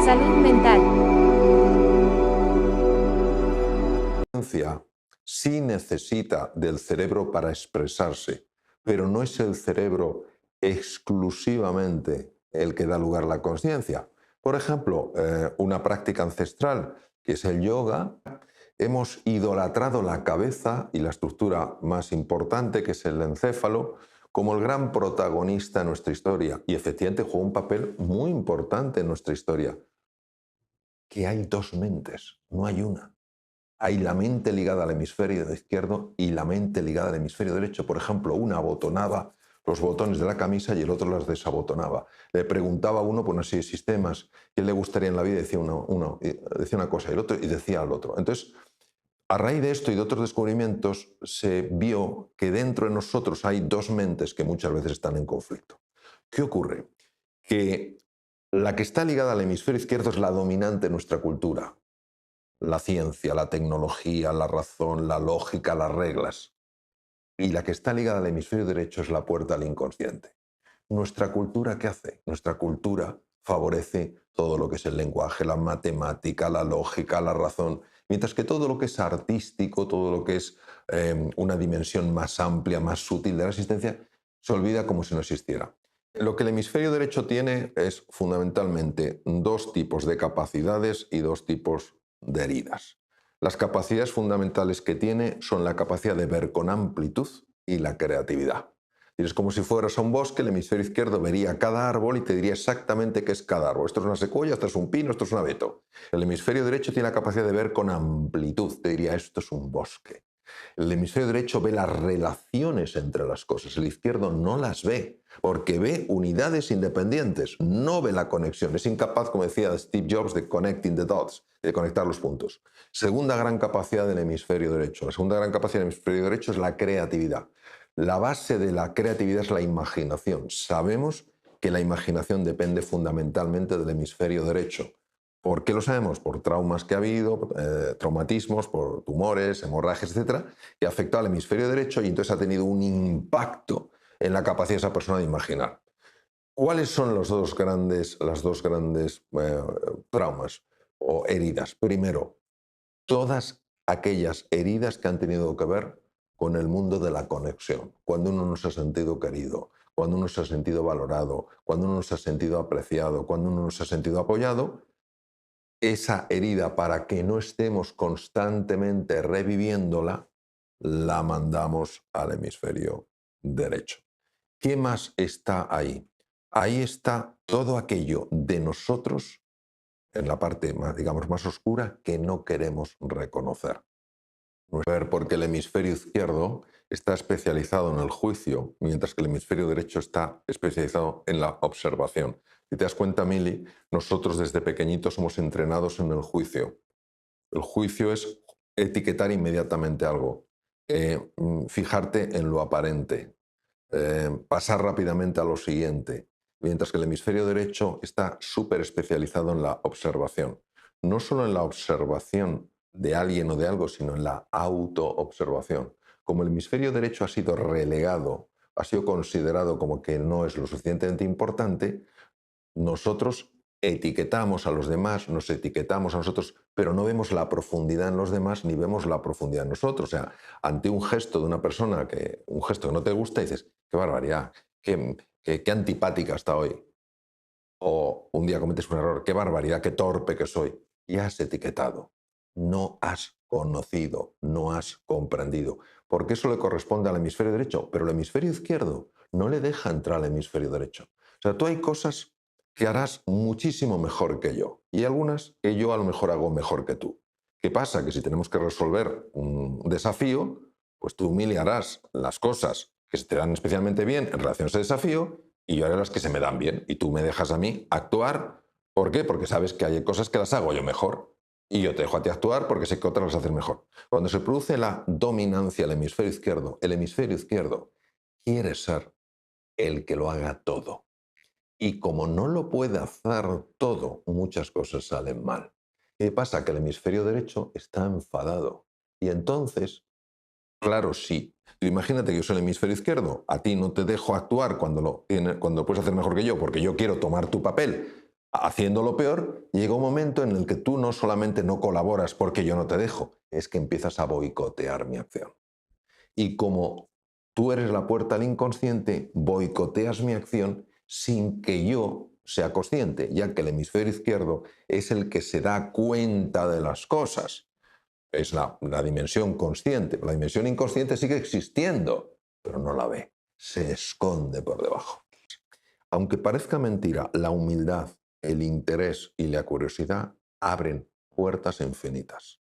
Salud mental. La ciencia sí necesita del cerebro para expresarse, pero no es el cerebro exclusivamente el que da lugar a la conciencia. Por ejemplo, una práctica ancestral que es el yoga, hemos idolatrado la cabeza y la estructura más importante, que es el encéfalo, como el gran protagonista de nuestra historia. Y efectivamente juega un papel muy importante en nuestra historia. Que hay dos mentes, no hay una. Hay la mente ligada al hemisferio izquierdo y la mente ligada al hemisferio derecho. Por ejemplo, una abotonaba los botones de la camisa y el otro las desabotonaba. Le preguntaba a uno por una serie de sistemas qué le gustaría en la vida y decía decía una cosa y el otro y decía al otro. Entonces, a raíz de esto y de otros descubrimientos, se vio que dentro de nosotros hay dos mentes que muchas veces están en conflicto. ¿Qué ocurre? Que la que está ligada al hemisferio izquierdo es la dominante en nuestra cultura. La ciencia, la tecnología, la razón, la lógica, las reglas. Y la que está ligada al hemisferio derecho es la puerta al inconsciente. ¿Nuestra cultura qué hace? Nuestra cultura favorece todo lo que es el lenguaje, la matemática, la lógica, la razón, mientras que todo lo que es artístico, todo lo que es una dimensión más amplia, más sutil de la existencia, se olvida como si no existiera. Lo que el hemisferio derecho tiene es fundamentalmente dos tipos de capacidades y dos tipos de heridas. Las capacidades fundamentales que tiene son la capacidad de ver con amplitud y la creatividad. Es como si fueras a un bosque, el hemisferio izquierdo vería cada árbol y te diría exactamente qué es cada árbol. Esto es una secuoya, esto es un pino, esto es un abeto. El hemisferio derecho tiene la capacidad de ver con amplitud, te diría esto es un bosque. El hemisferio derecho ve las relaciones entre las cosas, el izquierdo no las ve, porque ve unidades independientes, no ve la conexión, es incapaz, como decía Steve Jobs, de connecting the dots, de conectar los puntos. Segunda gran capacidad del hemisferio derecho. La segunda gran capacidad del hemisferio derecho es la creatividad. La base de la creatividad es la imaginación. Sabemos que la imaginación depende fundamentalmente del hemisferio derecho. ¿Por qué lo sabemos? Por traumas que ha habido, traumatismos, por tumores, hemorragias, etcétera, que afectado al hemisferio derecho y entonces ha tenido un impacto en la capacidad de esa persona de imaginar. ¿Cuáles son las dos grandes traumas o heridas? Primero, todas aquellas heridas que han tenido que ver con el mundo de la conexión, cuando uno no se ha sentido querido, cuando uno se ha sentido valorado, cuando uno se ha sentido apreciado, cuando uno se ha sentido apoyado, esa herida, para que no estemos constantemente reviviéndola, la mandamos al hemisferio derecho. ¿Qué más está ahí? Ahí está todo aquello de nosotros, en la parte más, digamos, más oscura, que no queremos reconocer. Porque el hemisferio izquierdo está especializado en el juicio, mientras que el hemisferio derecho está especializado en la observación. Si te das cuenta, Mili, nosotros desde pequeñitos somos entrenados en el juicio. El juicio es etiquetar inmediatamente algo, fijarte en lo aparente, pasar rápidamente a lo siguiente, mientras que el hemisferio derecho está súper especializado en la observación. No solo en la observación de alguien o de algo, sino en la autoobservación. Como el hemisferio derecho ha sido relegado, ha sido considerado como que no es lo suficientemente importante, nosotros etiquetamos a los demás, nos etiquetamos a nosotros, pero no vemos la profundidad en los demás ni vemos la profundidad en nosotros. O sea, ante un gesto de una persona, un gesto que no te gusta, dices, qué barbaridad, qué antipática está hoy. O un día cometes un error, qué barbaridad, qué torpe que soy. Y has etiquetado. No has conocido, no has comprendido. Porque eso le corresponde al hemisferio derecho, pero el hemisferio izquierdo no le deja entrar al hemisferio derecho. O sea, tú hay cosas que harás muchísimo mejor que yo y algunas que yo a lo mejor hago mejor que tú. ¿Qué pasa? Que si tenemos que resolver un desafío, pues tú harás las cosas que se te dan especialmente bien en relación a ese desafío y yo haré las que se me dan bien y tú me dejas a mí actuar. ¿Por qué? Porque sabes que hay cosas que las hago yo mejor y yo te dejo a ti actuar porque sé que otras las haces mejor. Cuando se produce la dominancia del el hemisferio izquierdo quiere ser el que lo haga todo. Y como no lo puede hacer todo, muchas cosas salen mal. ¿Qué pasa? Que el hemisferio derecho está enfadado. Y entonces, claro, sí. Tú imagínate que yo soy el hemisferio izquierdo, a ti no te dejo actuar cuando lo puedes hacer mejor que yo, porque yo quiero tomar tu papel. haciéndolo peor, llega un momento en el que tú no solamente no colaboras porque yo no te dejo, es que empiezas a boicotear mi acción. Y como tú eres la puerta al inconsciente, boicoteas mi acción sin que yo sea consciente, ya que el hemisferio izquierdo es el que se da cuenta de las cosas. Es la dimensión consciente. La dimensión inconsciente sigue existiendo, pero no la ve. Se esconde por debajo. Aunque parezca mentira, la humildad, el interés y la curiosidad abren puertas infinitas,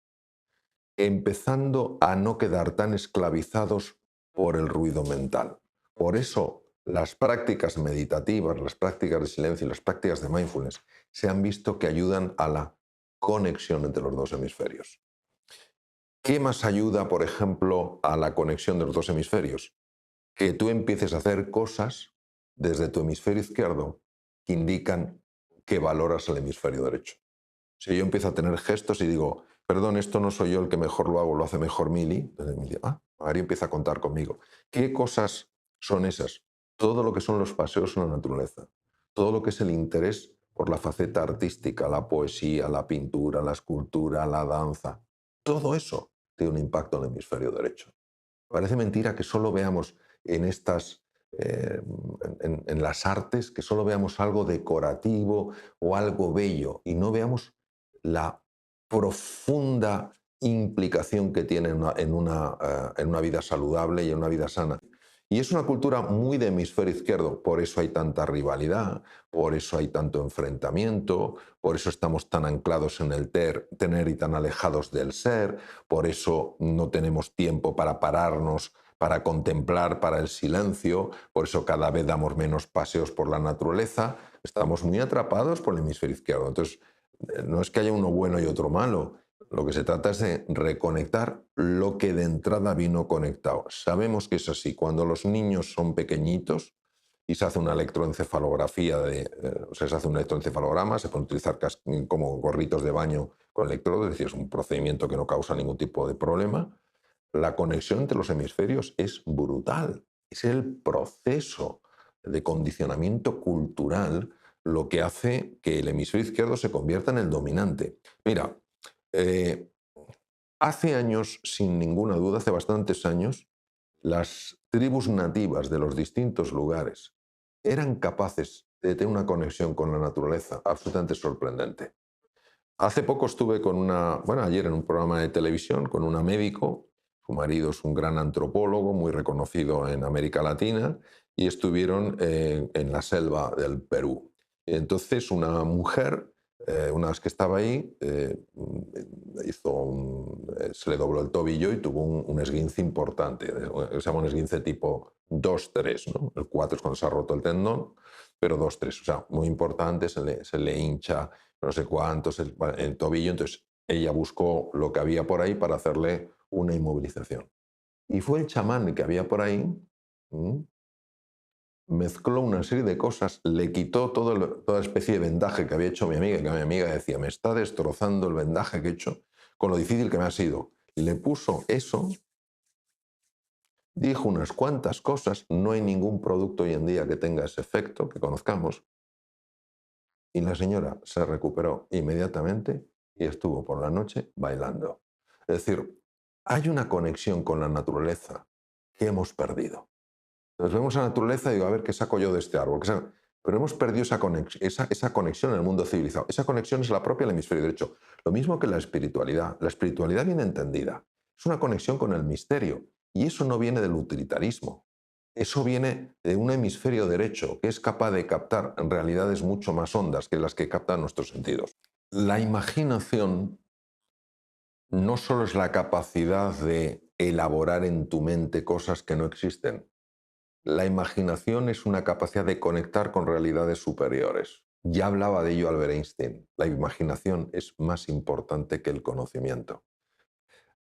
empezando a no quedar tan esclavizados por el ruido mental. Por eso las prácticas meditativas, las prácticas de silencio y las prácticas de mindfulness se han visto que ayudan a la conexión entre los dos hemisferios. ¿Qué más ayuda, por ejemplo, a la conexión de los dos hemisferios? Que tú empieces a hacer cosas desde tu hemisferio izquierdo que indican que valoras el hemisferio derecho. Si yo empiezo a tener gestos y digo, perdón, esto no soy yo el que mejor lo hago, lo hace mejor Mili, entonces Mili, María empieza a contar conmigo. ¿Qué cosas son esas? Todo lo que son los paseos en la naturaleza, todo lo que es el interés por la faceta artística, la poesía, la pintura, la escultura, la danza, todo eso tiene un impacto en el hemisferio derecho. Parece mentira que solo veamos en estas, en las artes, que solo veamos algo decorativo o algo bello y no veamos la profunda implicación que tiene en una vida saludable y en una vida sana. Y es una cultura muy de hemisferio izquierdo, por eso hay tanta rivalidad, por eso hay tanto enfrentamiento, por eso estamos tan anclados en el tener y tan alejados del ser, por eso no tenemos tiempo para pararnos, para contemplar, para el silencio, por eso cada vez damos menos paseos por la naturaleza, estamos muy atrapados por el hemisferio izquierdo. Entonces, no es que haya uno bueno y otro malo, lo que se trata es de reconectar lo que de entrada vino conectado. Sabemos que es así. Cuando los niños son pequeñitos y se hace una electroencefalografía, o sea, se hace un electroencefalograma, se pueden utilizar como gorritos de baño con electrodos, es decir, es un procedimiento que no causa ningún tipo de problema. La conexión entre los hemisferios es brutal. Es el proceso de condicionamiento cultural lo que hace que el hemisferio izquierdo se convierta en el dominante. Mira, eh, hace años, sin ninguna duda, hace bastantes años, las tribus nativas de los distintos lugares eran capaces de tener una conexión con la naturaleza absolutamente sorprendente. Hace poco estuve ayer en un programa de televisión con una médico, su marido es un gran antropólogo muy reconocido en América Latina y estuvieron en la selva del Perú. Entonces una mujer, una vez que estaba ahí, se le dobló el tobillo y tuvo un esguince importante, se llama un esguince tipo 2-3, ¿no? El 4 es cuando se ha roto el tendón, pero 2-3, o sea, muy importante, se le hincha no sé cuántos, el tobillo. Entonces ella buscó lo que había por ahí para hacerle una inmovilización. Y fue el chamán que había por ahí, mezcló una serie de cosas, le quitó toda especie de vendaje que había hecho mi amiga, que mi amiga decía, me está destrozando el vendaje que he hecho con lo difícil que me ha sido. Y le puso eso, dijo unas cuantas cosas, no hay ningún producto hoy en día que tenga ese efecto, que conozcamos, y la señora se recuperó inmediatamente y estuvo por la noche bailando. Es decir, hay una conexión con la naturaleza que hemos perdido. Entonces vemos a la naturaleza y digo, a ver, ¿qué saco yo de este árbol? Pero hemos perdido esa conexión en el mundo civilizado. Esa conexión es la propia del hemisferio derecho. Lo mismo que la espiritualidad. La espiritualidad bien entendida es una conexión con el misterio. Y eso no viene del utilitarismo. Eso viene de un hemisferio derecho que es capaz de captar realidades mucho más hondas que las que captan nuestros sentidos. La imaginación no solo es la capacidad de elaborar en tu mente cosas que no existen. La imaginación es una capacidad de conectar con realidades superiores. Ya hablaba de ello Albert Einstein. La imaginación es más importante que el conocimiento.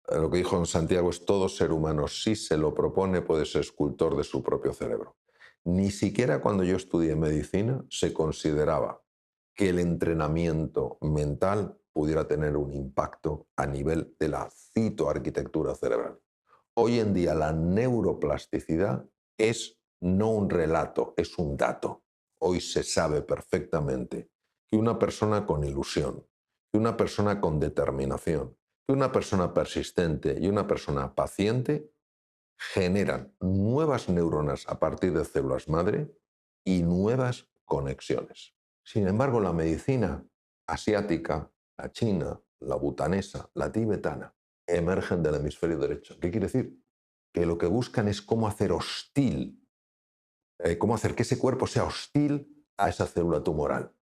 Lo que dijo en Santiago es todo ser humano, si se lo propone, puede ser escultor de su propio cerebro. Ni siquiera cuando yo estudié medicina se consideraba que el entrenamiento mental pudiera tener un impacto a nivel de la citoarquitectura cerebral. Hoy en día la neuroplasticidad es no un relato, es un dato. Hoy se sabe perfectamente que una persona con ilusión, que una persona con determinación, que una persona persistente y una persona paciente generan nuevas neuronas a partir de células madre y nuevas conexiones. Sin embargo, la medicina asiática, la china, la bhutanesa, la tibetana, emergen del hemisferio derecho. ¿Qué quiere decir? Que lo que buscan es cómo hacer hostil, cómo hacer que ese cuerpo sea hostil a esa célula tumoral.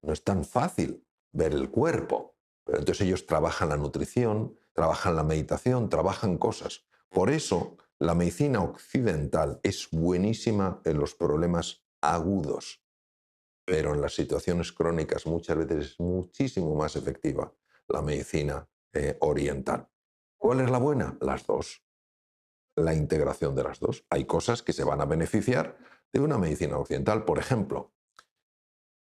No es tan fácil ver el cuerpo, pero entonces ellos trabajan la nutrición, trabajan la meditación, trabajan cosas. Por eso la medicina occidental es buenísima en los problemas agudos, pero en las situaciones crónicas muchas veces es muchísimo más efectiva la medicina oriental. ¿Cuál es la buena? Las dos. La integración de las dos. Hay cosas que se van a beneficiar de una medicina occidental. Por ejemplo,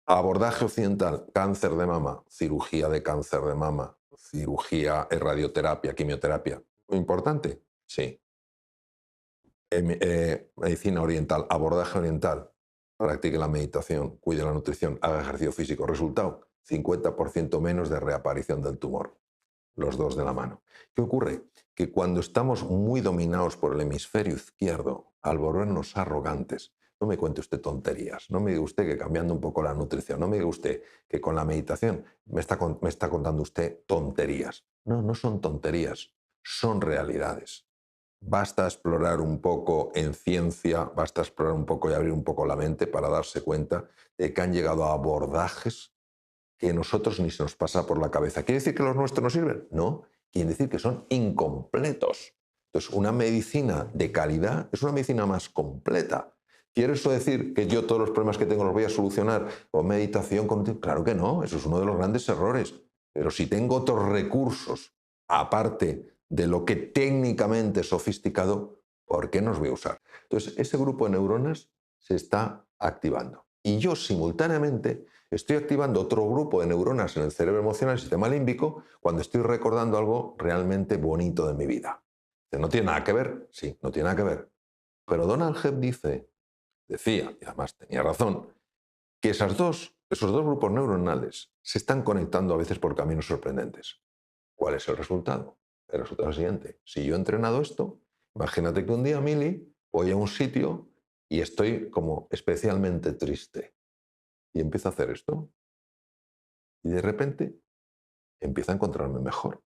abordaje occidental, cáncer de mama, cirugía de cáncer de mama, cirugía, radioterapia, quimioterapia. ¿Importante? Sí. Medicina oriental, abordaje oriental, practique la meditación, cuide la nutrición, haga ejercicio físico. Resultado, 50% menos de reaparición del tumor. Los dos de la mano. ¿Qué ocurre? Que cuando estamos muy dominados por el hemisferio izquierdo, al volvernos arrogantes, no me cuente usted tonterías, no me diga usted que cambiando un poco la nutrición, no me diga usted que con la meditación me está contando usted tonterías. No, no son tonterías, son realidades. Basta explorar un poco en ciencia, basta explorar un poco y abrir un poco la mente para darse cuenta de que han llegado a abordajes que nosotros ni se nos pasa por la cabeza. ¿Quiere decir que los nuestros no sirven? No, quiere decir que son incompletos. Entonces, una medicina de calidad es una medicina más completa. ¿Quiere eso decir que yo todos los problemas que tengo los voy a solucionar con meditación? Claro que no, eso es uno de los grandes errores. Pero si tengo otros recursos, aparte de lo que técnicamente es sofisticado, ¿por qué no los voy a usar? Entonces, ese grupo de neuronas se está activando. Y yo simultáneamente estoy activando otro grupo de neuronas en el cerebro emocional, el sistema límbico, cuando estoy recordando algo realmente bonito de mi vida. ¿No tiene nada que ver? Sí, no tiene nada que ver. Pero Donald Hebb decía, y además tenía razón, que esos dos grupos neuronales se están conectando a veces por caminos sorprendentes. ¿Cuál es el resultado? El resultado es el siguiente. Si yo he entrenado esto, imagínate que un día, Mili, voy a un sitio y estoy como especialmente triste. Y empiezo a hacer esto. Y de repente empiezo a encontrarme mejor.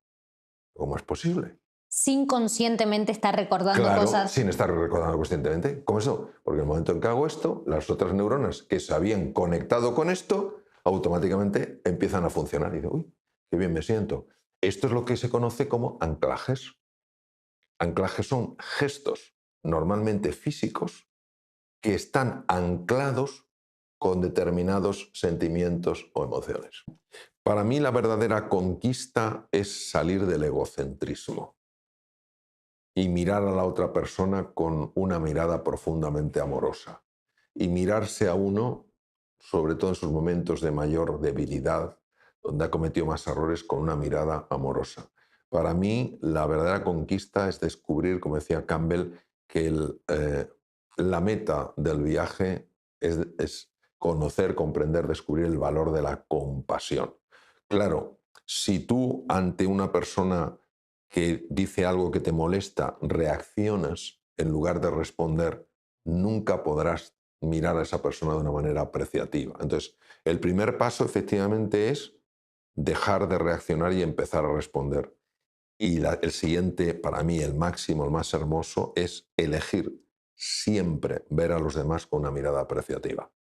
¿Cómo es posible? Sin conscientemente estar recordando Claro, cosas. sin estar recordando conscientemente. ¿Cómo eso? Porque en el momento en que hago esto, las otras neuronas que se habían conectado con esto, automáticamente empiezan a funcionar. Y digo, uy, qué bien me siento. Esto es lo que se conoce como anclajes. Anclajes son gestos normalmente físicos que están anclados con determinados sentimientos o emociones. Para mí la verdadera conquista es salir del egocentrismo y mirar a la otra persona con una mirada profundamente amorosa y mirarse a uno, sobre todo en sus momentos de mayor debilidad, donde ha cometido más errores, con una mirada amorosa. Para mí la verdadera conquista es descubrir, como decía Campbell, que la meta del viaje es conocer, comprender, descubrir el valor de la compasión. Claro, si tú ante una persona que dice algo que te molesta, reaccionas en lugar de responder, nunca podrás mirar a esa persona de una manera apreciativa. Entonces, el primer paso efectivamente es dejar de reaccionar y empezar a responder. Y el siguiente, para mí, el máximo, el más hermoso, es elegir siempre ver a los demás con una mirada apreciativa.